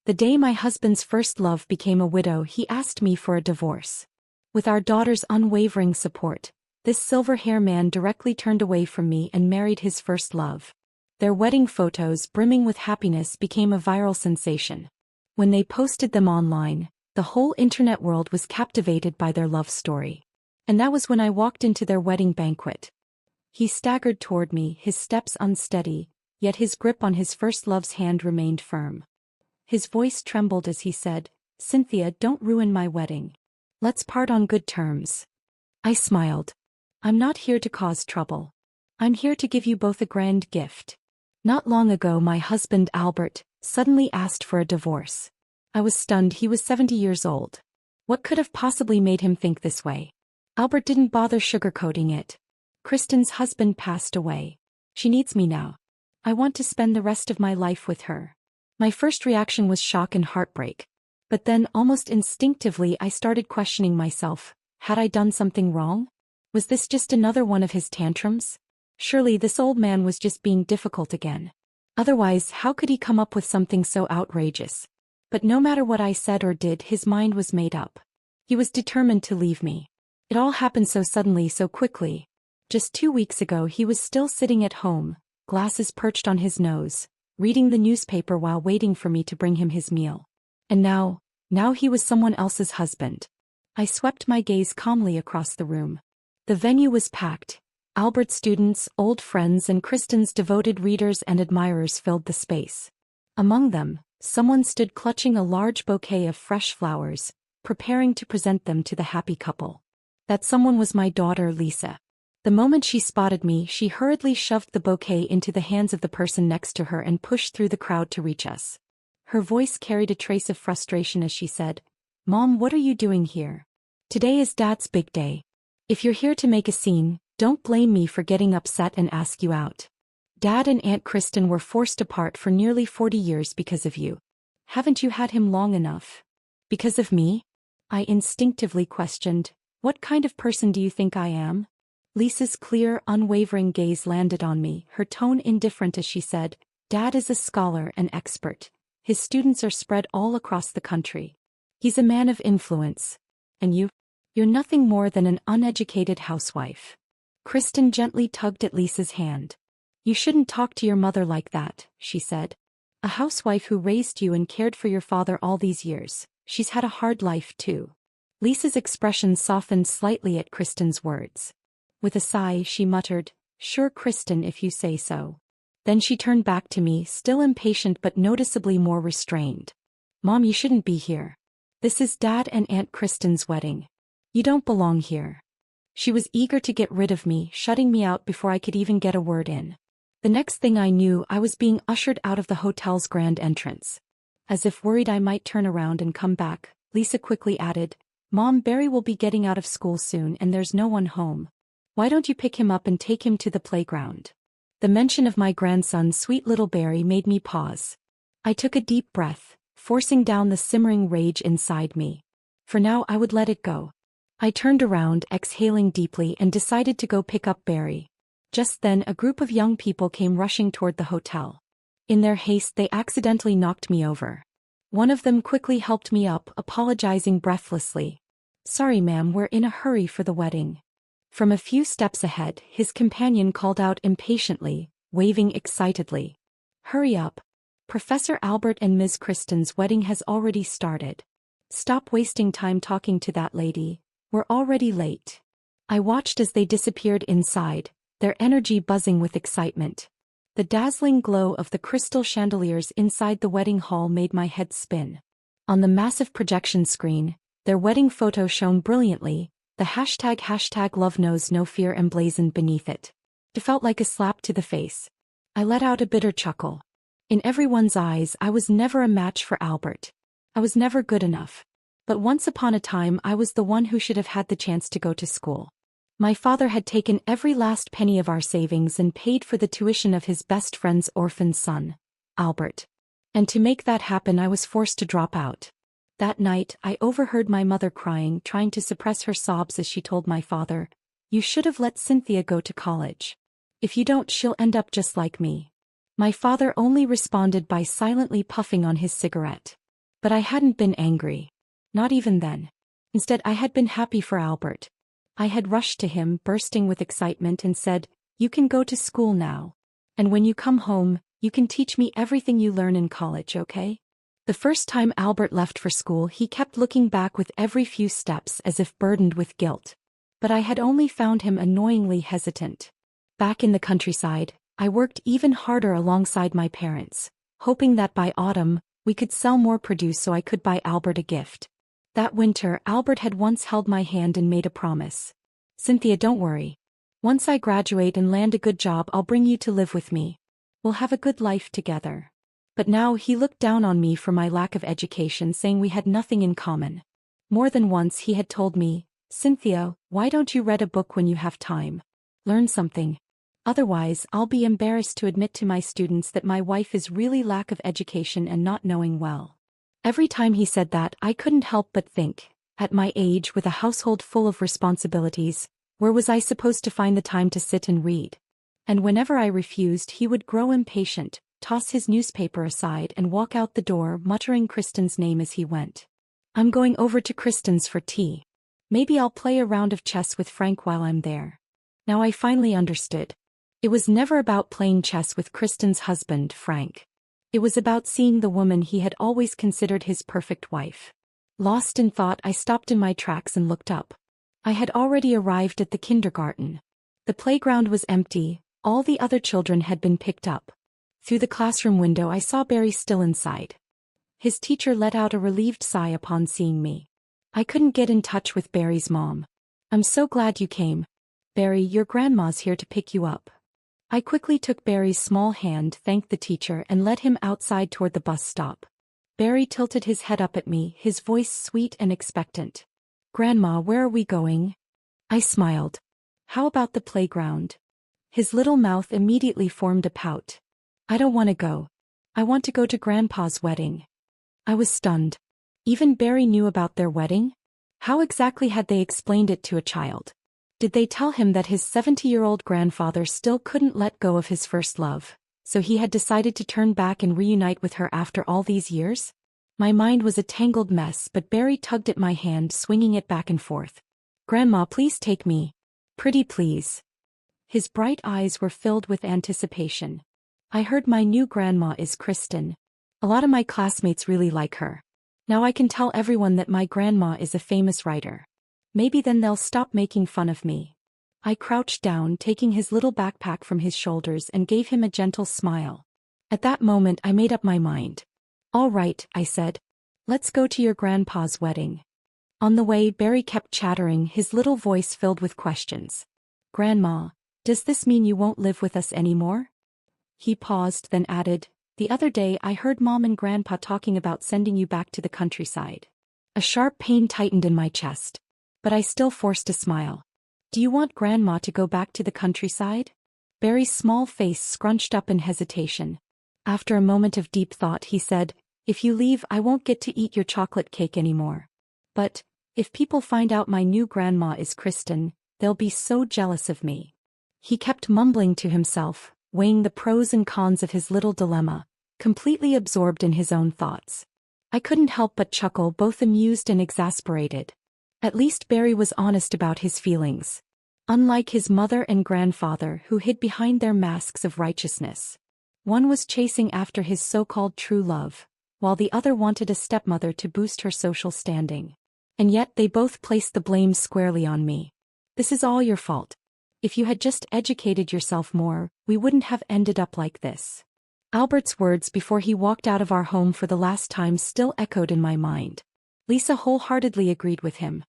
The day my husband's first love became a widow, he asked me for a divorce. With our daughter's unwavering support, this silver-hair man directly turned away from me and married his first love. Their wedding photos, brimming with happiness, became a viral sensation. When they posted them online, the whole internet world was captivated by their love story. And that was when I walked into their wedding banquet. He staggered toward me, his steps unsteady, yet his grip on his first love's hand remained firm. His voice trembled as he said, "Cynthia, don't ruin my wedding. Let's part on good terms." I smiled. "I'm not here to cause trouble. I'm here to give you both a grand gift." Not long ago, my husband Albert suddenly asked for a divorce. I was stunned. He was 70 years old. What could have possibly made him think this way? Albert didn't bother sugarcoating it. "Kristen's husband passed away. She needs me now. I want to spend the rest of my life with her." My first reaction was shock and heartbreak. But then, almost instinctively, I started questioning myself. Had I done something wrong? Was this just another one of his tantrums? Surely this old man was just being difficult again. Otherwise, how could he come up with something so outrageous? But no matter what I said or did, his mind was made up. He was determined to leave me. It all happened so suddenly, so quickly. Just 2 weeks ago, he was still sitting at home, glasses perched on his nose, reading the newspaper while waiting for me to bring him his meal. And now he was someone else's husband. I swept my gaze calmly across the room. The venue was packed. Albert's students, old friends, and Kristen's devoted readers and admirers filled the space. Among them, someone stood clutching a large bouquet of fresh flowers, preparing to present them to the happy couple. That someone was my daughter, Lisa. The moment she spotted me, she hurriedly shoved the bouquet into the hands of the person next to her and pushed through the crowd to reach us. Her voice carried a trace of frustration as she said, "Mom, what are you doing here? Today is Dad's big day. If you're here to make a scene, don't blame me for getting upset and ask you out. Dad and Aunt Kristen were forced apart for nearly 40 years because of you. Haven't you had him long enough?" "Because of me?" I instinctively questioned. "What kind of person do you think I am?" Lisa's clear, unwavering gaze landed on me, her tone indifferent as she said, "Dad is a scholar and expert. His students are spread all across the country. He's a man of influence. And you're nothing more than an uneducated housewife." Kristen gently tugged at Lisa's hand. "You shouldn't talk to your mother like that," she said. "A housewife who raised you and cared for your father all these years. She's had a hard life too." Lisa's expression softened slightly at Kristen's words. With a sigh, she muttered, "Sure, Kristen, if you say so." Then she turned back to me, still impatient but noticeably more restrained. "Mom, you shouldn't be here. This is Dad and Aunt Kristen's wedding. You don't belong here." She was eager to get rid of me, shutting me out before I could even get a word in. The next thing I knew, I was being ushered out of the hotel's grand entrance. As if worried I might turn around and come back, Lisa quickly added, "Mom, Barry will be getting out of school soon and there's no one home. Why don't you pick him up and take him to the playground?" The mention of my grandson, sweet little Barry, made me pause. I took a deep breath, forcing down the simmering rage inside me. For now, I would let it go. I turned around, exhaling deeply, and decided to go pick up Barry. Just then, a group of young people came rushing toward the hotel. In their haste, they accidentally knocked me over. One of them quickly helped me up, apologizing breathlessly. "Sorry, ma'am, we're in a hurry for the wedding." From a few steps ahead, his companion called out impatiently, waving excitedly. "Hurry up. Professor Albert and Ms. Kristen's wedding has already started. Stop wasting time talking to that lady. We're already late." I watched as they disappeared inside, their energy buzzing with excitement. The dazzling glow of the crystal chandeliers inside the wedding hall made my head spin. On the massive projection screen, their wedding photo shone brilliantly, the hashtag love knows no fear emblazoned beneath it. It felt like a slap to the face. I let out a bitter chuckle. In everyone's eyes, I was never a match for Albert. I was never good enough. But once upon a time, I was the one who should have had the chance to go to school. My father had taken every last penny of our savings and paid for the tuition of his best friend's orphan son, Albert. And to make that happen, I was forced to drop out. That night, I overheard my mother crying, trying to suppress her sobs as she told my father, "You should have let Cynthia go to college. If you don't, she'll end up just like me." My father only responded by silently puffing on his cigarette. But I hadn't been angry. Not even then. Instead, I had been happy for Albert. I had rushed to him, bursting with excitement, and said, "You can go to school now. And when you come home, you can teach me everything you learn in college, okay?" The first time Albert left for school, he kept looking back with every few steps as if burdened with guilt. But I had only found him annoyingly hesitant. Back in the countryside, I worked even harder alongside my parents, hoping that by autumn, we could sell more produce so I could buy Albert a gift. That winter, Albert had once held my hand and made a promise. "Cynthia, don't worry. Once I graduate and land a good job, I'll bring you to live with me. We'll have a good life together." But now he looked down on me for my lack of education, saying we had nothing in common. More than once he had told me, "Cynthia, why don't you read a book when you have time? Learn something. Otherwise, I'll be embarrassed to admit to my students that my wife is really lack of education and not knowing well." Every time he said that, I couldn't help but think, at my age with a household full of responsibilities, where was I supposed to find the time to sit and read? And whenever I refused, he would grow impatient, toss his newspaper aside and walk out the door, muttering Kristen's name as he went. "I'm going over to Kristen's for tea. Maybe I'll play a round of chess with Frank while I'm there." Now I finally understood. It was never about playing chess with Kristen's husband, Frank. It was about seeing the woman he had always considered his perfect wife. Lost in thought, I stopped in my tracks and looked up. I had already arrived at the kindergarten. The playground was empty, all the other children had been picked up. Through the classroom window I saw Barry still inside. His teacher let out a relieved sigh upon seeing me. I couldn't get in touch with Barry's mom. "I'm so glad you came. Barry, your grandma's here to pick you up." I quickly took Barry's small hand, thanked the teacher, and led him outside toward the bus stop. Barry tilted his head up at me, his voice sweet and expectant. "Grandma, where are we going?" I smiled. "How about the playground?" His little mouth immediately formed a pout. "I don't want to go. I want to go to Grandpa's wedding." I was stunned. Even Barry knew about their wedding? How exactly had they explained it to a child? Did they tell him that his 70-year-old grandfather still couldn't let go of his first love, so he had decided to turn back and reunite with her after all these years? My mind was a tangled mess, but Barry tugged at my hand, swinging it back and forth. "Grandma, please take me. Pretty please." His bright eyes were filled with anticipation. "I heard my new grandma is Kristen. A lot of my classmates really like her. Now I can tell everyone that my grandma is a famous writer. Maybe then they'll stop making fun of me." I crouched down, taking his little backpack from his shoulders, and gave him a gentle smile. At that moment I made up my mind. "All right," I said. "Let's go to your grandpa's wedding." On the way, Barry kept chattering, his little voice filled with questions. "Grandma, does this mean you won't live with us anymore?" He paused, then added, "The other day I heard Mom and Grandpa talking about sending you back to the countryside." A sharp pain tightened in my chest. But I still forced a smile. "Do you want Grandma to go back to the countryside?" Barry's small face scrunched up in hesitation. After a moment of deep thought, he said, "If you leave, I won't get to eat your chocolate cake anymore. But, if people find out my new grandma is Kristen, they'll be so jealous of me." He kept mumbling to himself, weighing the pros and cons of his little dilemma, completely absorbed in his own thoughts. I couldn't help but chuckle, both amused and exasperated. At least Barry was honest about his feelings. Unlike his mother and grandfather, who hid behind their masks of righteousness. One was chasing after his so-called true love, while the other wanted a stepmother to boost her social standing. And yet they both placed the blame squarely on me. "This is all your fault. If you had just educated yourself more, we wouldn't have ended up like this." Albert's words before he walked out of our home for the last time still echoed in my mind. Lisa wholeheartedly agreed with him.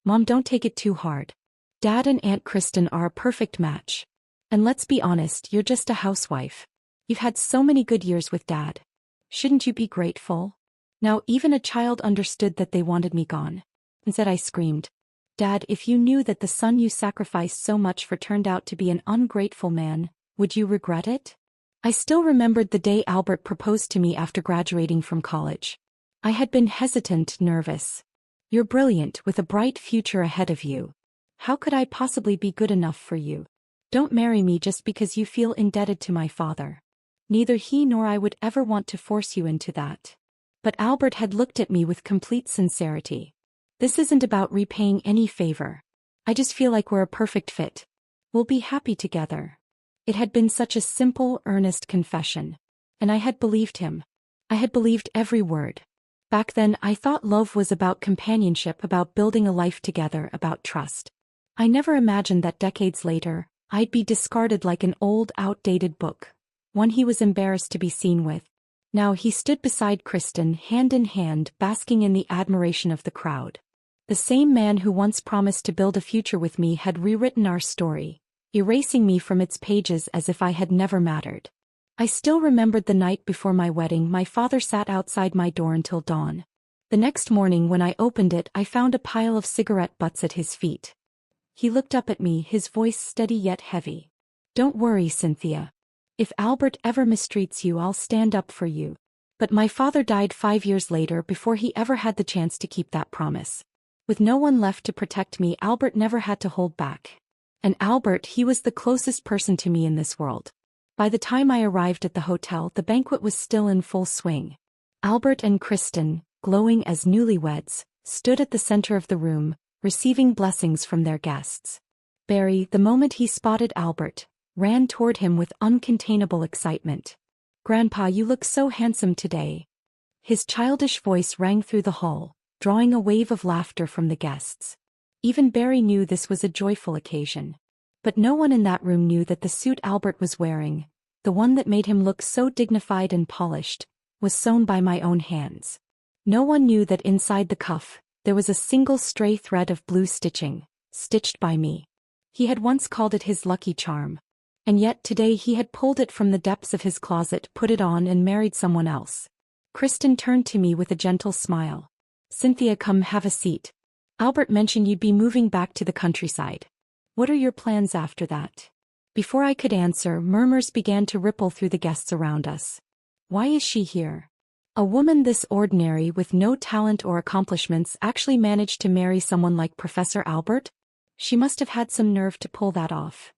"Mom, don't take it too hard. Dad and Aunt Kristen are a perfect match. And let's be honest, you're just a housewife. You've had so many good years with Dad. Shouldn't you be grateful?" Now even a child understood that they wanted me gone. Instead I screamed, "Dad, if you knew that the son you sacrificed so much for turned out to be an ungrateful man, would you regret it?" I still remembered the day Albert proposed to me after graduating from college. I had been hesitant, nervous. "You're brilliant, with a bright future ahead of you. How could I possibly be good enough for you? Don't marry me just because you feel indebted to my father. Neither he nor I would ever want to force you into that." But Albert had looked at me with complete sincerity. This isn't about repaying any favor. I just feel like we're a perfect fit. We'll be happy together. It had been such a simple, earnest confession. And I had believed him. I had believed every word. Back then, I thought love was about companionship, about building a life together, about trust. I never imagined that decades later, I'd be discarded like an old, outdated book, one he was embarrassed to be seen with. Now he stood beside Kristen, hand in hand, basking in the admiration of the crowd. The same man who once promised to build a future with me had rewritten our story, erasing me from its pages as if I had never mattered. I still remembered the night before my wedding. My father sat outside my door until dawn. The next morning when I opened it, I found a pile of cigarette butts at his feet. He looked up at me, his voice steady yet heavy. "Don't worry, Cynthia. If Albert ever mistreats you, I'll stand up for you." But my father died 5 years later before he ever had the chance to keep that promise. With no one left to protect me, Albert never had to hold back. And Albert, he was the closest person to me in this world. By the time I arrived at the hotel, the banquet was still in full swing. Albert and Kristen, glowing as newlyweds, stood at the center of the room, receiving blessings from their guests. Barry, the moment he spotted Albert, ran toward him with uncontainable excitement. "Grandpa, you look so handsome today." His childish voice rang through the hall, drawing a wave of laughter from the guests. Even Barry knew this was a joyful occasion. But no one in that room knew that the suit Albert was wearing, the one that made him look so dignified and polished, was sewn by my own hands. No one knew that inside the cuff, there was a single stray thread of blue stitching, stitched by me. He had once called it his lucky charm. And yet today he had pulled it from the depths of his closet, put it on, and married someone else. Kristen turned to me with a gentle smile. "Cynthia, come have a seat. Albert mentioned you'd be moving back to the countryside. What are your plans after that?" Before I could answer, murmurs began to ripple through the guests around us. Why is she here? A woman this ordinary, with no talent or accomplishments, actually managed to marry someone like Professor Albert? She must have had some nerve to pull that off.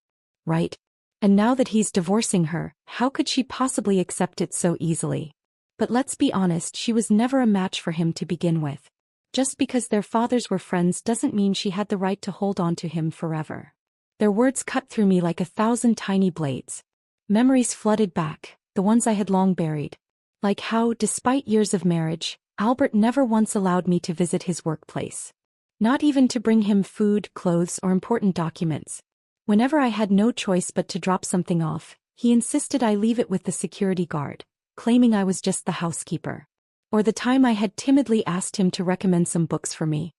Right? And now that he's divorcing her, how could she possibly accept it so easily? But let's be honest, she was never a match for him to begin with. Just because their fathers were friends doesn't mean she had the right to hold on to him forever. Their words cut through me like 1,000 tiny blades. Memories flooded back, the ones I had long buried. Like how, despite years of marriage, Albert never once allowed me to visit his workplace. Not even to bring him food, clothes, or important documents. Whenever I had no choice but to drop something off, he insisted I leave it with the security guard, claiming I was just the housekeeper. Or the time I had timidly asked him to recommend some books for me.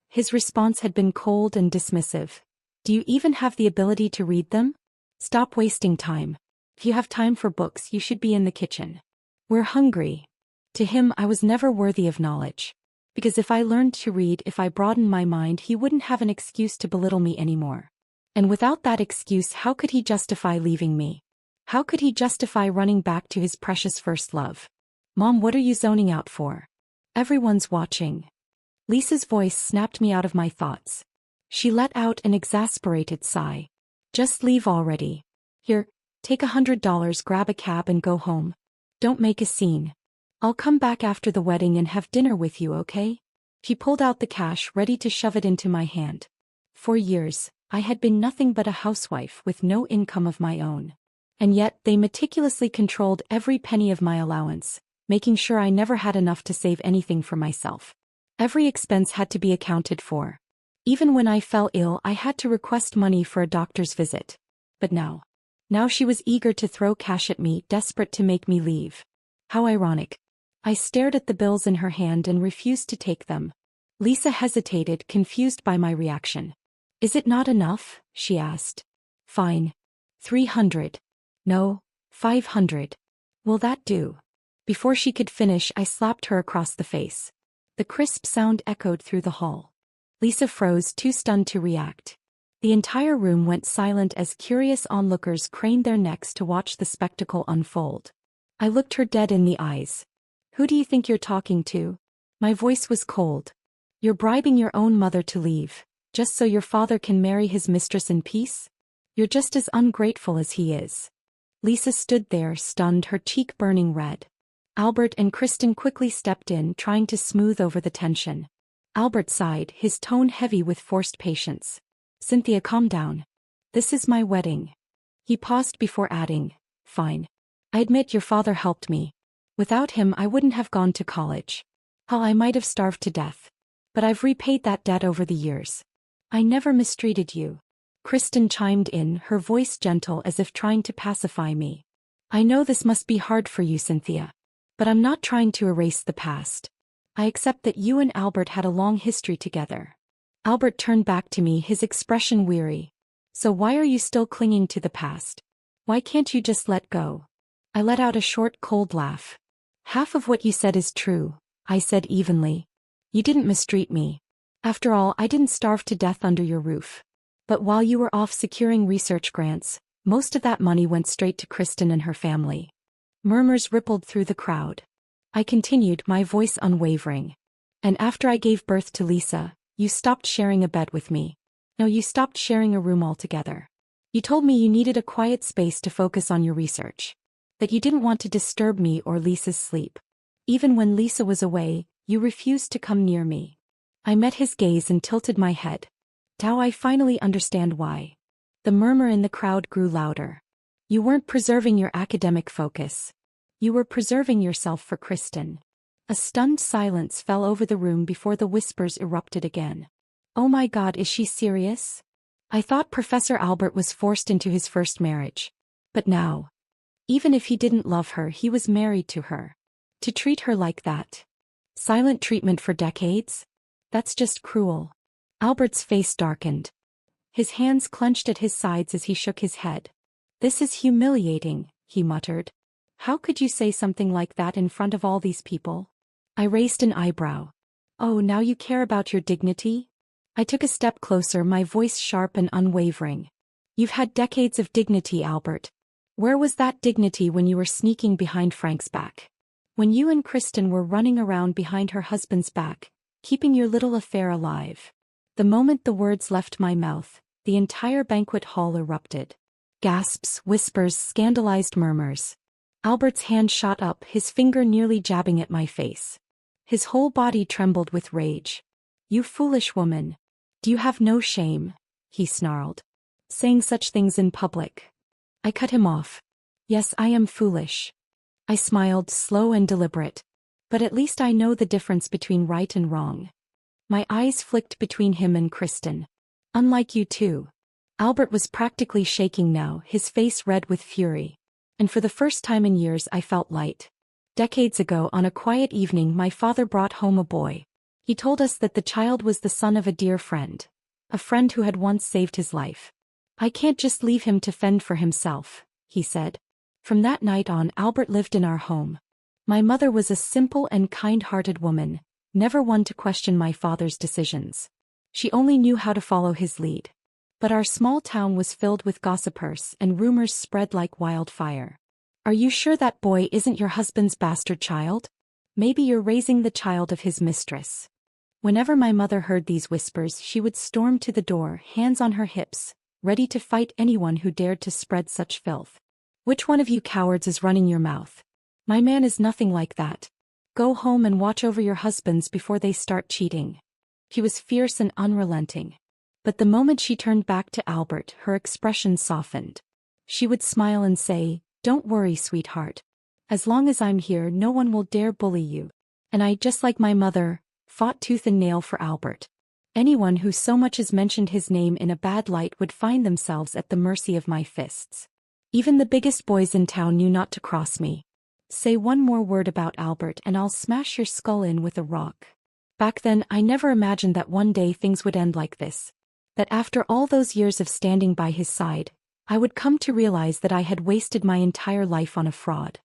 His response had been cold and dismissive. "Do you even have the ability to read them? Stop wasting time. If you have time for books, you should be in the kitchen. We're hungry." To him, I was never worthy of knowledge. Because if I learned to read, if I broadened my mind, he wouldn't have an excuse to belittle me anymore. And without that excuse, how could he justify leaving me? How could he justify running back to his precious first love? "Mom, what are you zoning out for? Everyone's watching." Lisa's voice snapped me out of my thoughts. She let out an exasperated sigh. "Just leave already. Here, take $100, grab a cab and go home. Don't make a scene. I'll come back after the wedding and have dinner with you, okay?" She pulled out the cash, ready to shove it into my hand. For years, I had been nothing but a housewife with no income of my own. And yet, they meticulously controlled every penny of my allowance, making sure I never had enough to save anything for myself. Every expense had to be accounted for. Even when I fell ill, I had to request money for a doctor's visit. But now she was eager to throw cash at me, desperate to make me leave. How ironic. I stared at the bills in her hand and refused to take them. Lisa hesitated, confused by my reaction. "Is it not enough?" she asked. "Fine. 300. No, 500. Will that do?" Before she could finish, I slapped her across the face. The crisp sound echoed through the hall. Lisa froze, too stunned to react. The entire room went silent as curious onlookers craned their necks to watch the spectacle unfold. I looked her dead in the eyes. "Who do you think you're talking to?" My voice was cold. "You're bribing your own mother to leave, just so your father can marry his mistress in peace? You're just as ungrateful as he is." Lisa stood there, stunned, her cheek burning red. Albert and Kristen quickly stepped in, trying to smooth over the tension. Albert sighed, his tone heavy with forced patience. Cynthia, calm down. This is my wedding. He paused before adding, fine. I admit your father helped me. Without him I wouldn't have gone to college. Hell, I might have starved to death. But I've repaid that debt over the years. I never mistreated you. Kristen chimed in, her voice gentle as if trying to pacify me. I know this must be hard for you, Cynthia. But I'm not trying to erase the past. I accept that you and Albert had a long history together. Albert turned back to me, his expression weary. So why are you still clinging to the past? Why can't you just let go? I let out a short, cold laugh. Half of what you said is true, I said evenly. You didn't mistreat me. After all, I didn't starve to death under your roof. But while you were off securing research grants, most of that money went straight to Kristen and her family. Murmurs rippled through the crowd. I continued, my voice unwavering. And after I gave birth to Lisa, you stopped sharing a bed with me. No, you stopped sharing a room altogether. You told me you needed a quiet space to focus on your research. That you didn't want to disturb me or Lisa's sleep. Even when Lisa was away, you refused to come near me. I met his gaze and tilted my head. Now I finally understand why. The murmur in the crowd grew louder. You weren't preserving your academic focus. You were preserving yourself for Kristen. A stunned silence fell over the room before the whispers erupted again. Oh my God, is she serious? I thought Professor Albert was forced into his first marriage. But now, even if he didn't love her, he was married to her. To treat her like that. Silent treatment for decades? That's just cruel. Albert's face darkened. His hands clenched at his sides as he shook his head. This is humiliating, he muttered. How could you say something like that in front of all these people? I raised an eyebrow. Oh, now you care about your dignity? I took a step closer, my voice sharp and unwavering. You've had decades of dignity, Albert. Where was that dignity when you were sneaking behind Frank's back? When you and Kristen were running around behind her husband's back, keeping your little affair alive? The moment the words left my mouth, the entire banquet hall erupted. Gasps, whispers, scandalized murmurs. Albert's hand shot up, his finger nearly jabbing at my face. His whole body trembled with rage. You foolish woman. Do you have no shame? He snarled. Saying such things in public. I cut him off. Yes, I am foolish. I smiled, slow and deliberate. But at least I know the difference between right and wrong. My eyes flicked between him and Kristen. Unlike you two. Albert was practically shaking now, his face red with fury. And for the first time in years I felt light. Decades ago, on a quiet evening, my father brought home a boy. He told us that the child was the son of a dear friend. A friend who had once saved his life. I can't just leave him to fend for himself, he said. From that night on, Albert lived in our home. My mother was a simple and kind-hearted woman, never one to question my father's decisions. She only knew how to follow his lead. But our small town was filled with gossipers and rumors spread like wildfire. Are you sure that boy isn't your husband's bastard child? Maybe you're raising the child of his mistress. Whenever my mother heard these whispers, she would storm to the door, hands on her hips, ready to fight anyone who dared to spread such filth. Which one of you cowards is running your mouth? My man is nothing like that. Go home and watch over your husbands before they start cheating. She was fierce and unrelenting. But the moment she turned back to Albert, her expression softened. She would smile and say, "Don't worry, sweetheart. As long as I'm here, no one will dare bully you." And I, just like my mother, fought tooth and nail for Albert. Anyone who so much as mentioned his name in a bad light would find themselves at the mercy of my fists. Even the biggest boys in town knew not to cross me. Say one more word about Albert and I'll smash your skull in with a rock. Back then, I never imagined that one day things would end like this. That after all those years of standing by his side, I would come to realize that I had wasted my entire life on a fraud.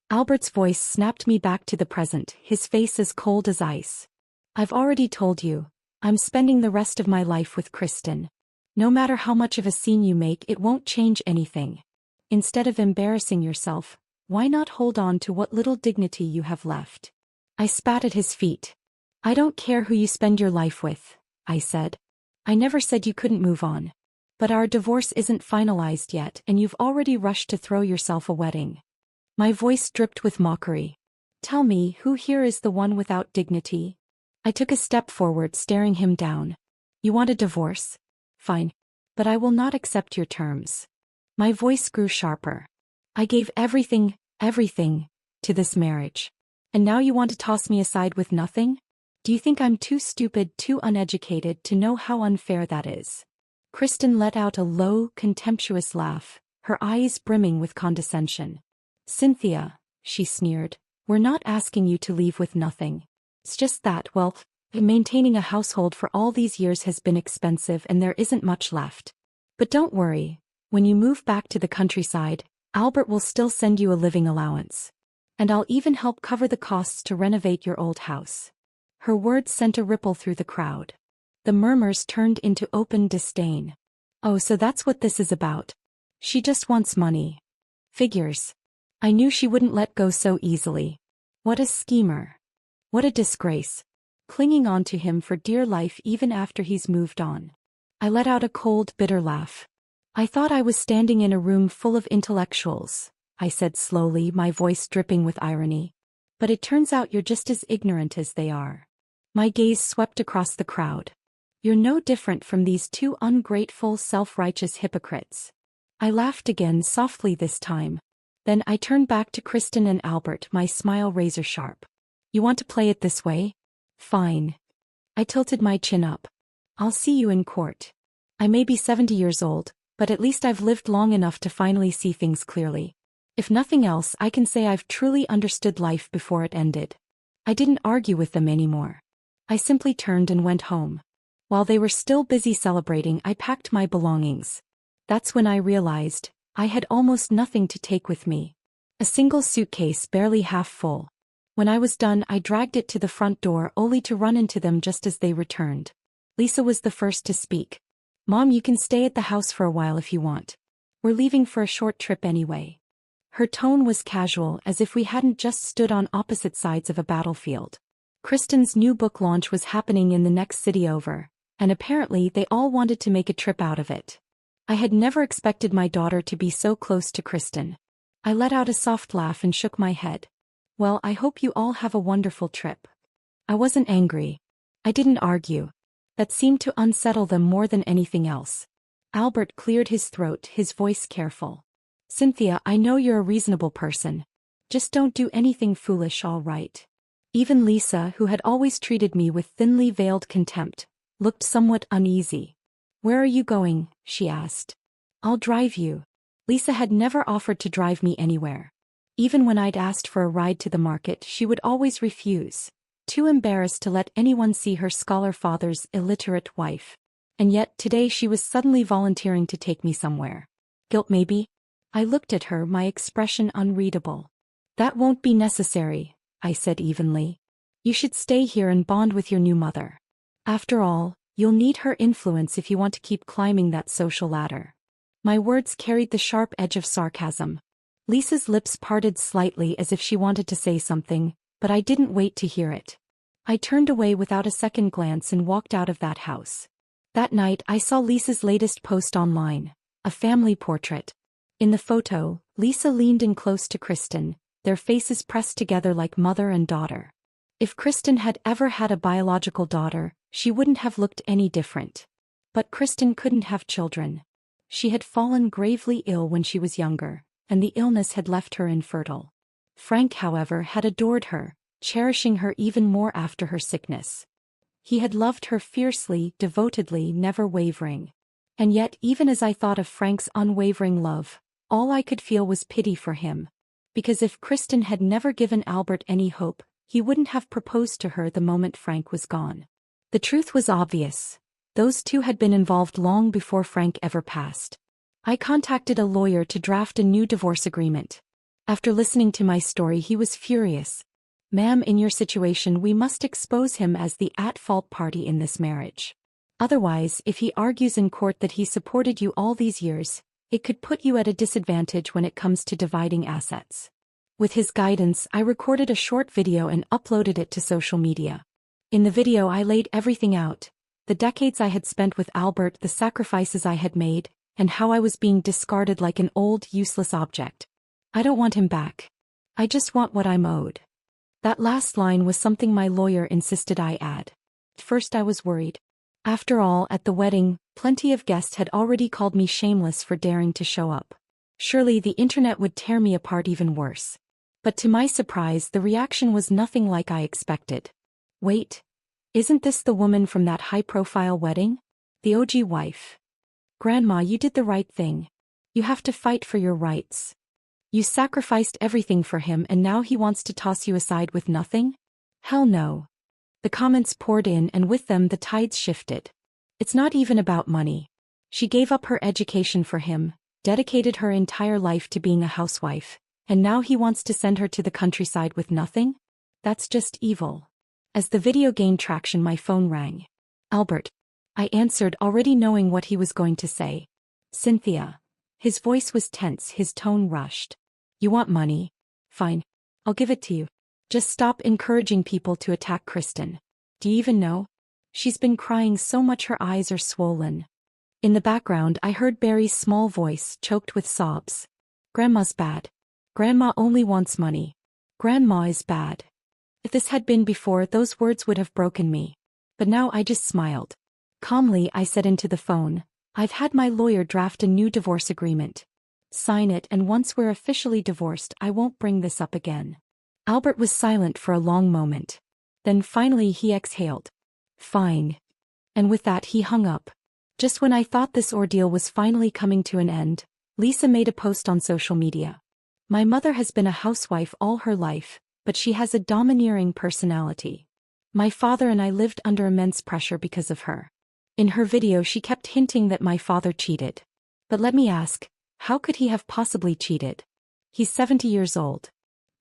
Albert's voice snapped me back to the present, his face as cold as ice. I've already told you, I'm spending the rest of my life with Kristen. No matter how much of a scene you make, it won't change anything. Instead of embarrassing yourself, why not hold on to what little dignity you have left? I spat at his feet. I don't care who you spend your life with, I said. I never said you couldn't move on. But our divorce isn't finalized yet and you've already rushed to throw yourself a wedding. My voice dripped with mockery. Tell me, who here is the one without dignity? I took a step forward, staring him down. You want a divorce? Fine. But I will not accept your terms. My voice grew sharper. I gave everything, to this marriage. And now you want to toss me aside with nothing? Do you think I'm too stupid, too uneducated to know how unfair that is? Kristen let out a low, contemptuous laugh, her eyes brimming with condescension. Cynthia, she sneered, we're not asking you to leave with nothing. It's just that, well, maintaining a household for all these years has been expensive and there isn't much left. But don't worry, when you move back to the countryside, Albert will still send you a living allowance. And I'll even help cover the costs to renovate your old house. Her words sent a ripple through the crowd. The murmurs turned into open disdain. Oh, so that's what this is about. She just wants money. Figures. I knew she wouldn't let go so easily. What a schemer. What a disgrace. Clinging on to him for dear life even after he's moved on. I let out a cold, bitter laugh. I thought I was standing in a room full of intellectuals, I said slowly, my voice dripping with irony. But it turns out you're just as ignorant as they are. My gaze swept across the crowd. You're no different from these two ungrateful, self-righteous hypocrites. I laughed again, softly this time. Then I turned back to Kristen and Albert, my smile razor sharp. You want to play it this way? Fine. I tilted my chin up. I'll see you in court. I may be 70 years old, but at least I've lived long enough to finally see things clearly. If nothing else, I can say I've truly understood life before it ended. I didn't argue with them anymore. I simply turned and went home. While they were still busy celebrating, I packed my belongings. That's when I realized I had almost nothing to take with me. A single suitcase barely half full. When I was done, I dragged it to the front door only to run into them just as they returned. Lisa was the first to speak. Mom, you can stay at the house for a while if you want. We're leaving for a short trip anyway. Her tone was casual, as if we hadn't just stood on opposite sides of a battlefield. Kristen's new book launch was happening in the next city over, and apparently they all wanted to make a trip out of it. I had never expected my daughter to be so close to Kristen. I let out a soft laugh and shook my head. Well, I hope you all have a wonderful trip. I wasn't angry. I didn't argue. That seemed to unsettle them more than anything else. Albert cleared his throat, his voice careful. Cynthia, I know you're a reasonable person. Just don't do anything foolish, all right? Even Lisa, who had always treated me with thinly veiled contempt, looked somewhat uneasy. Where are you going? She asked. I'll drive you. Lisa had never offered to drive me anywhere. Even when I'd asked for a ride to the market, she would always refuse, too embarrassed to let anyone see her scholar father's illiterate wife. And yet today she was suddenly volunteering to take me somewhere. Guilt maybe? I looked at her, my expression unreadable. That won't be necessary, I said evenly. You should stay here and bond with your new mother. After all, you'll need her influence if you want to keep climbing that social ladder. My words carried the sharp edge of sarcasm. Lisa's lips parted slightly as if she wanted to say something, but I didn't wait to hear it. I turned away without a second glance and walked out of that house. That night I saw Lisa's latest post online, a family portrait. In the photo, Lisa leaned in close to Kristen, their faces pressed together like mother and daughter. If Kristen had ever had a biological daughter, she wouldn't have looked any different. But Kristen couldn't have children. She had fallen gravely ill when she was younger, and the illness had left her infertile. Frank, however, had adored her, cherishing her even more after her sickness. He had loved her fiercely, devotedly, never wavering. And yet, even as I thought of Frank's unwavering love, all I could feel was pity for him. Because if Kristen had never given Albert any hope, he wouldn't have proposed to her the moment Frank was gone. The truth was obvious. Those two had been involved long before Frank ever passed. I contacted a lawyer to draft a new divorce agreement. After listening to my story, he was furious. Ma'am, in your situation, we must expose him as the at-fault party in this marriage. Otherwise, if he argues in court that he supported you all these years, it could put you at a disadvantage when it comes to dividing assets. With his guidance, I recorded a short video and uploaded it to social media. In the video I laid everything out, the decades I had spent with Albert, the sacrifices I had made, and how I was being discarded like an old, useless object. I don't want him back. I just want what I'm owed. That last line was something my lawyer insisted I add. At first I was worried. After all, at the wedding, plenty of guests had already called me shameless for daring to show up. Surely the internet would tear me apart even worse. But to my surprise, the reaction was nothing like I expected. Wait, isn't this the woman from that high-profile wedding? The OG wife. Grandma, you did the right thing. You have to fight for your rights. You sacrificed everything for him and now he wants to toss you aside with nothing? Hell no. The comments poured in and with them the tides shifted. It's not even about money. She gave up her education for him, dedicated her entire life to being a housewife, and now he wants to send her to the countryside with nothing? That's just evil. As the video gained traction, my phone rang. Albert. I answered, already knowing what he was going to say. Cynthia. His voice was tense, his tone rushed. You want money? Fine. I'll give it to you. Just stop encouraging people to attack Kristen. Do you even know? She's been crying so much her eyes are swollen. In the background I heard Barry's small voice choked with sobs. Grandma's bad. Grandma only wants money. Grandma is bad. If this had been before, those words would have broken me. But now I just smiled. Calmly I said into the phone, I've had my lawyer draft a new divorce agreement. Sign it and once we're officially divorced I won't bring this up again. Albert was silent for a long moment. Then finally he exhaled. Fine. And with that he hung up. Just when I thought this ordeal was finally coming to an end, Lisa made a post on social media. My mother has been a housewife all her life, but she has a domineering personality. My father and I lived under immense pressure because of her. In her video she kept hinting that my father cheated. But let me ask, how could he have possibly cheated? He's 70 years old.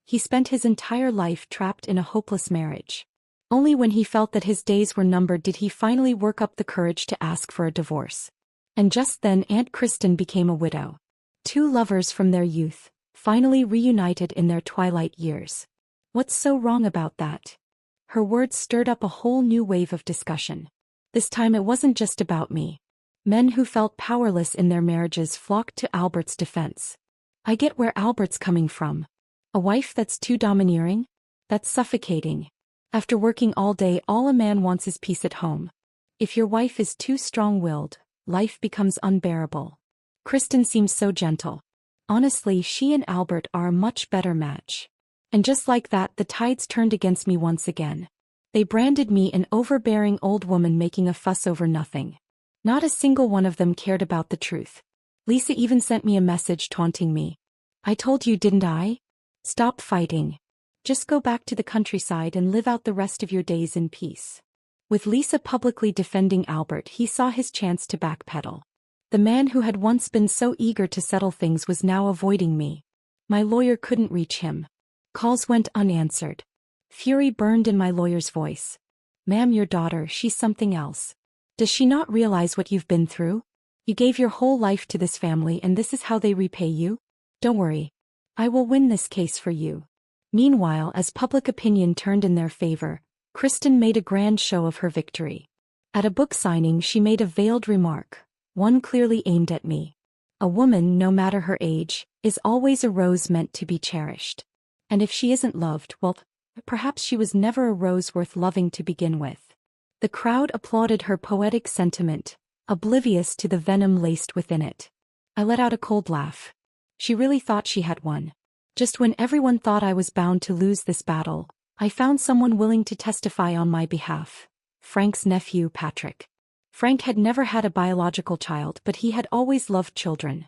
He spent his entire life trapped in a hopeless marriage. Only when he felt that his days were numbered did he finally work up the courage to ask for a divorce. And just then Aunt Kristen became a widow. Two lovers from their youth, finally reunited in their twilight years. What's so wrong about that? Her words stirred up a whole new wave of discussion. This time it wasn't just about me. Men who felt powerless in their marriages flocked to Albert's defense. I get where Albert's coming from. A wife that's too domineering? That's suffocating. After working all day, all a man wants is peace at home. If your wife is too strong-willed, life becomes unbearable. Kristen seems so gentle. Honestly, she and Albert are a much better match. And just like that, the tides turned against me once again. They branded me an overbearing old woman making a fuss over nothing. Not a single one of them cared about the truth. Lisa even sent me a message taunting me. I told you, didn't I? Stop fighting. Just go back to the countryside and live out the rest of your days in peace. With Lisa publicly defending Albert, he saw his chance to backpedal. The man who had once been so eager to settle things was now avoiding me. My lawyer couldn't reach him. Calls went unanswered. Fury burned in my lawyer's voice. Ma'am, your daughter, she's something else. Does she not realize what you've been through? You gave your whole life to this family and this is how they repay you? Don't worry. I will win this case for you. Meanwhile, as public opinion turned in their favor, Kristen made a grand show of her victory. At a book signing she made a veiled remark, one clearly aimed at me. A woman, no matter her age, is always a rose meant to be cherished. And if she isn't loved, well, perhaps she was never a rose worth loving to begin with. The crowd applauded her poetic sentiment, oblivious to the venom laced within it. I let out a cold laugh. She really thought she had won. Just when everyone thought I was bound to lose this battle, I found someone willing to testify on my behalf. Frank's nephew, Patrick. Frank had never had a biological child, but he had always loved children.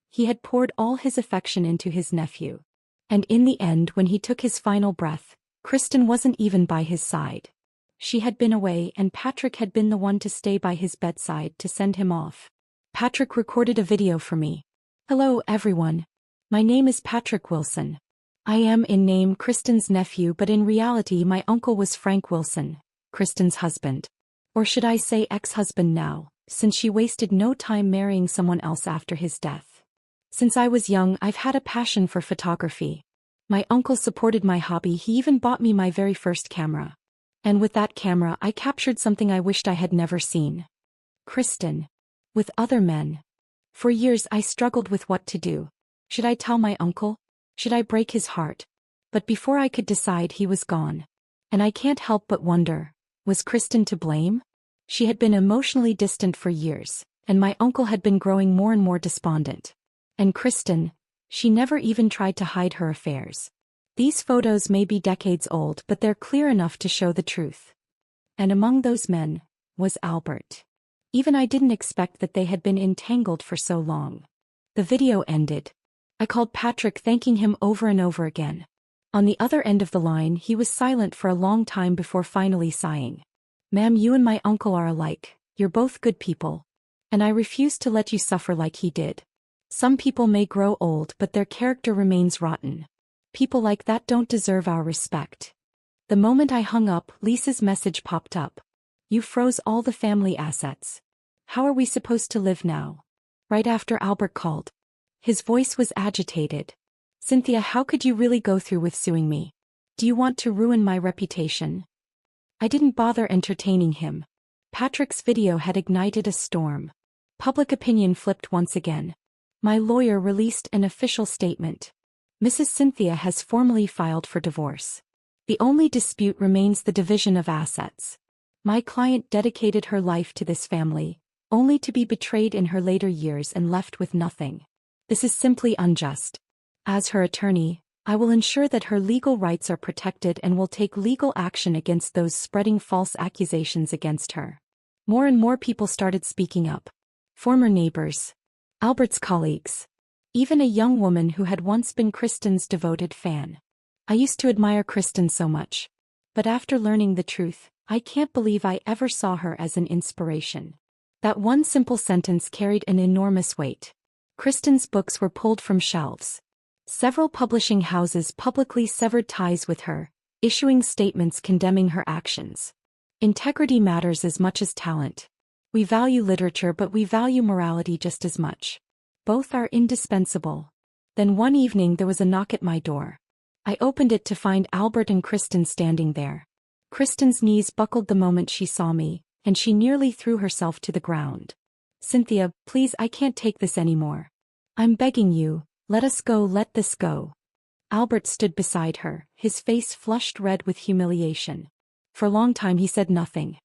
He had poured all his affection into his nephew. And in the end, when he took his final breath, Kristen wasn't even by his side. She had been away and Patrick had been the one to stay by his bedside to send him off. Patrick recorded a video for me. Hello everyone. My name is Patrick Wilson. I am in name Kristen's nephew, but in reality my uncle was Frank Wilson, Kristen's husband. Or should I say ex-husband now, since she wasted no time marrying someone else after his death. Since I was young I've had a passion for photography. My uncle supported my hobby, he even bought me my very first camera. And with that camera I captured something I wished I had never seen. Kristen. With other men. For years I struggled with what to do. Should I tell my uncle? Should I break his heart? But before I could decide, he was gone. And I can't help but wonder, was Kristen to blame? She had been emotionally distant for years, and my uncle had been growing more and more despondent. And Kristen, she never even tried to hide her affairs. These photos may be decades old, but they're clear enough to show the truth. And among those men was Albert. Even I didn't expect that they had been entangled for so long. The video ended. I called Patrick, thanking him over and over again. On the other end of the line, he was silent for a long time before finally sighing. "Ma'am, you and my uncle are alike. You're both good people. And I refuse to let you suffer like he did. Some people may grow old, but their character remains rotten. People like that don't deserve our respect." The moment I hung up, Lisa's message popped up. "You froze all the family assets. How are we supposed to live now?" Right after Albert called. His voice was agitated. "Cynthia, how could you really go through with suing me? Do you want to ruin my reputation?" I didn't bother entertaining him. Patrick's video had ignited a storm. Public opinion flipped once again. My lawyer released an official statement. Mrs. Cynthia has formally filed for divorce. The only dispute remains the division of assets. My client dedicated her life to this family, only to be betrayed in her later years and left with nothing. This is simply unjust. As her attorney, I will ensure that her legal rights are protected and will take legal action against those spreading false accusations against her. More and more people started speaking up. Former neighbors, Albert's colleagues, even a young woman who had once been Kristen's devoted fan. I used to admire Kristen so much. But after learning the truth, I can't believe I ever saw her as an inspiration. That one simple sentence carried an enormous weight. Kristen's books were pulled from shelves. Several publishing houses publicly severed ties with her, issuing statements condemning her actions. Integrity matters as much as talent. We value literature, but we value morality just as much. Both are indispensable. Then one evening there was a knock at my door. I opened it to find Albert and Kristen standing there. Kristen's knees buckled the moment she saw me, and she nearly threw herself to the ground. "Cynthia, please, I can't take this anymore. I'm begging you, let us go, let this go." Albert stood beside her, his face flushed red with humiliation. For a long time he said nothing.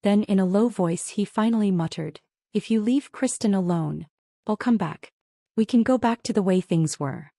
Then in a low voice he finally muttered, "If you leave Kristen alone, I'll come back. We can go back to the way things were."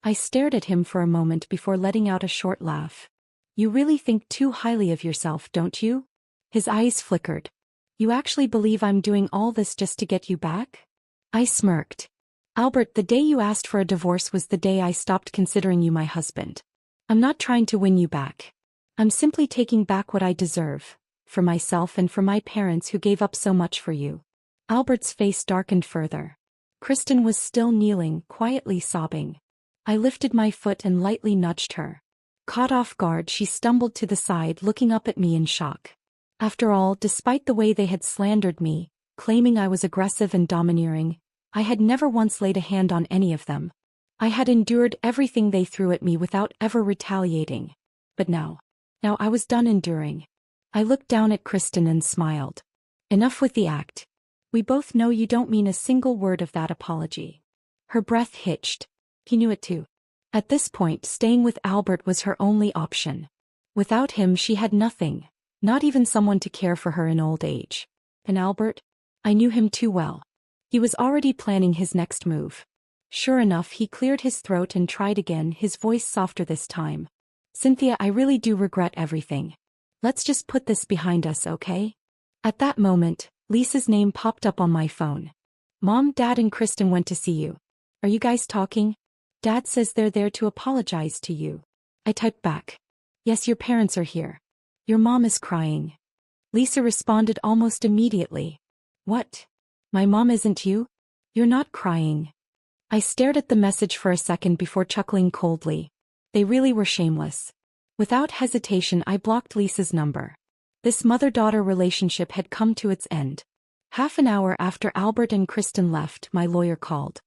I stared at him for a moment before letting out a short laugh. "You really think too highly of yourself, don't you?" His eyes flickered. "You actually believe I'm doing all this just to get you back?" I smirked. "Albert, the day you asked for a divorce was the day I stopped considering you my husband. I'm not trying to win you back. I'm simply taking back what I deserve, for myself and for my parents who gave up so much for you." Albert's face darkened further. Kristen was still kneeling, quietly sobbing. I lifted my foot and lightly nudged her. Caught off guard, she stumbled to the side, looking up at me in shock. After all, despite the way they had slandered me, claiming I was aggressive and domineering, I had never once laid a hand on any of them. I had endured everything they threw at me without ever retaliating. But now I was done enduring. I looked down at Kristen and smiled. "Enough with the act. We both know you don't mean a single word of that apology." Her breath hitched. He knew it too. At this point, staying with Albert was her only option. Without him, she had nothing, not even someone to care for her in old age. And Albert? I knew him too well. He was already planning his next move. Sure enough, he cleared his throat and tried again, his voice softer this time. "Cynthia, I really do regret everything. Let's just put this behind us, okay?" At that moment, Lisa's name popped up on my phone. "Mom, Dad and Kristen went to see you. Are you guys talking? Dad says they're there to apologize to you." I typed back. "Yes, your parents are here. Your mom is crying." Lisa responded almost immediately. "What? My mom isn't you? You're not crying." I stared at the message for a second before chuckling coldly. They really were shameless. Without hesitation, I blocked Lisa's number. This mother-daughter relationship had come to its end. Half an hour after Albert and Kristen left, my lawyer called.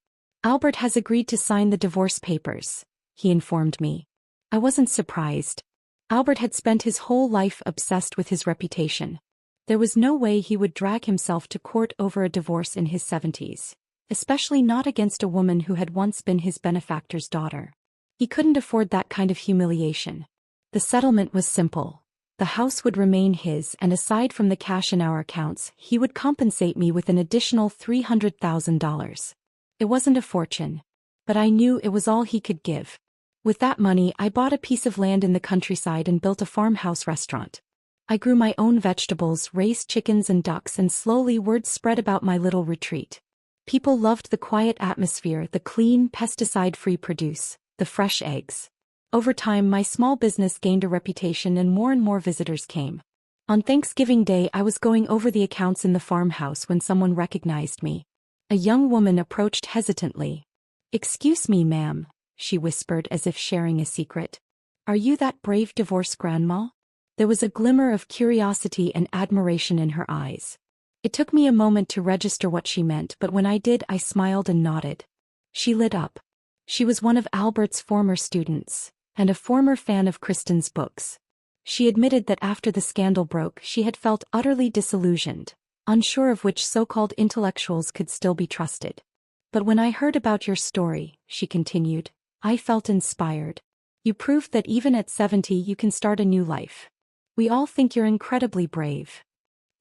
"Albert has agreed to sign the divorce papers," he informed me. I wasn't surprised. Albert had spent his whole life obsessed with his reputation. There was no way he would drag himself to court over a divorce in his 70s, especially not against a woman who had once been his benefactor's daughter. He couldn't afford that kind of humiliation. The settlement was simple. The house would remain his, and aside from the cash in our accounts, he would compensate me with an additional $300,000. It wasn't a fortune, but I knew it was all he could give. With that money, I bought a piece of land in the countryside and built a farmhouse restaurant. I grew my own vegetables, raised chickens and ducks, and slowly word spread about my little retreat. People loved the quiet atmosphere, the clean, pesticide-free produce, the fresh eggs. Over time, my small business gained a reputation and more visitors came. On Thanksgiving Day, I was going over the accounts in the farmhouse when someone recognized me. A young woman approached hesitantly. "Excuse me, ma'am," she whispered as if sharing a secret. "Are you that brave divorced grandma?" There was a glimmer of curiosity and admiration in her eyes. It took me a moment to register what she meant, but when I did, I smiled and nodded. She lit up. She was one of Albert's former students, and a former fan of Kristen's books. She admitted that after the scandal broke, she had felt utterly disillusioned, unsure of which so-called intellectuals could still be trusted. "But when I heard about your story," she continued, "I felt inspired. You proved that even at 70 you can start a new life. We all think you're incredibly brave."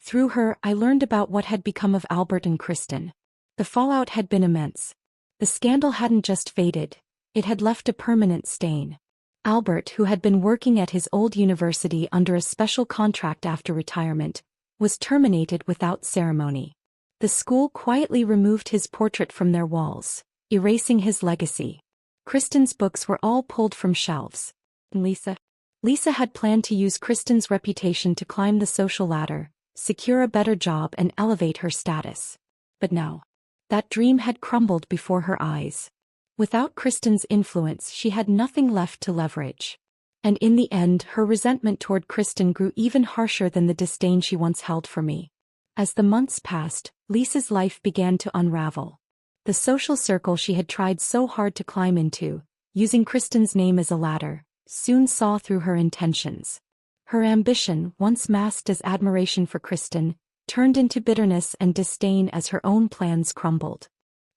Through her, I learned about what had become of Albert and Kristen. The fallout had been immense. The scandal hadn't just faded, it had left a permanent stain. Albert, who had been working at his old university under a special contract after retirement, was terminated without ceremony. The school quietly removed his portrait from their walls, erasing his legacy. Kristen's books were all pulled from shelves. Lisa had planned to use Kristen's reputation to climb the social ladder, secure a better job and elevate her status. But now, that dream had crumbled before her eyes. Without Kristen's influence, she had nothing left to leverage. And in the end, her resentment toward Kristen grew even harsher than the disdain she once held for me. As the months passed, Lisa's life began to unravel. The social circle she had tried so hard to climb into, using Kristen's name as a ladder, soon saw through her intentions. Her ambition, once masked as admiration for Kristen, turned into bitterness and disdain as her own plans crumbled.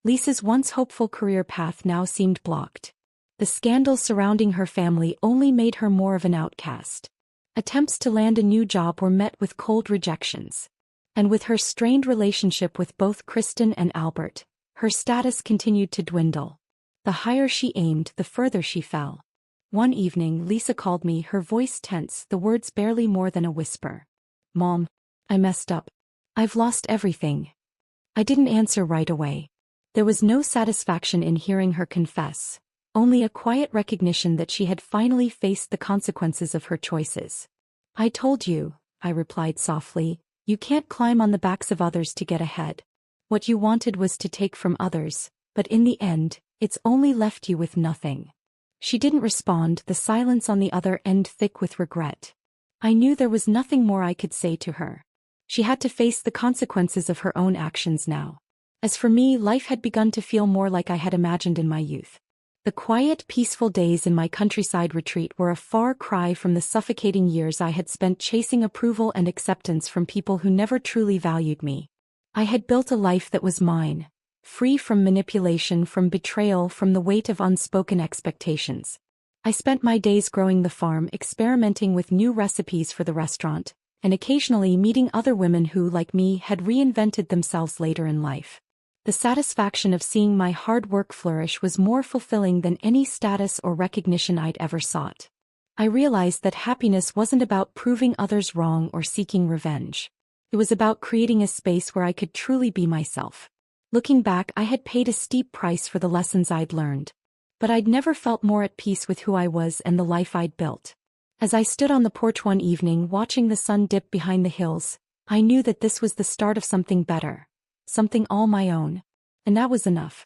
Lisa's once hopeful career path now seemed blocked. The scandals surrounding her family only made her more of an outcast. Attempts to land a new job were met with cold rejections. And with her strained relationship with both Kristen and Albert, her status continued to dwindle. The higher she aimed, the further she fell. One evening, Lisa called me, her voice tense, the words barely more than a whisper. "Mom, I messed up. I've lost everything." I didn't answer right away. There was no satisfaction in hearing her confess, only a quiet recognition that she had finally faced the consequences of her choices. "I told you," I replied softly, "you can't climb on the backs of others to get ahead. What you wanted was to take from others, but in the end, it's only left you with nothing." She didn't respond, the silence on the other end thick with regret. I knew there was nothing more I could say to her. She had to face the consequences of her own actions now. As for me, life had begun to feel more like I had imagined in my youth. The quiet, peaceful days in my countryside retreat were a far cry from the suffocating years I had spent chasing approval and acceptance from people who never truly valued me. I had built a life that was mine, free from manipulation, from betrayal, from the weight of unspoken expectations. I spent my days growing the farm, experimenting with new recipes for the restaurant, and occasionally meeting other women who, like me, had reinvented themselves later in life. The satisfaction of seeing my hard work flourish was more fulfilling than any status or recognition I'd ever sought. I realized that happiness wasn't about proving others wrong or seeking revenge. It was about creating a space where I could truly be myself. Looking back, I had paid a steep price for the lessons I'd learned. But I'd never felt more at peace with who I was and the life I'd built. As I stood on the porch one evening watching the sun dip behind the hills, I knew that this was the start of something better. Something all my own. And that was enough.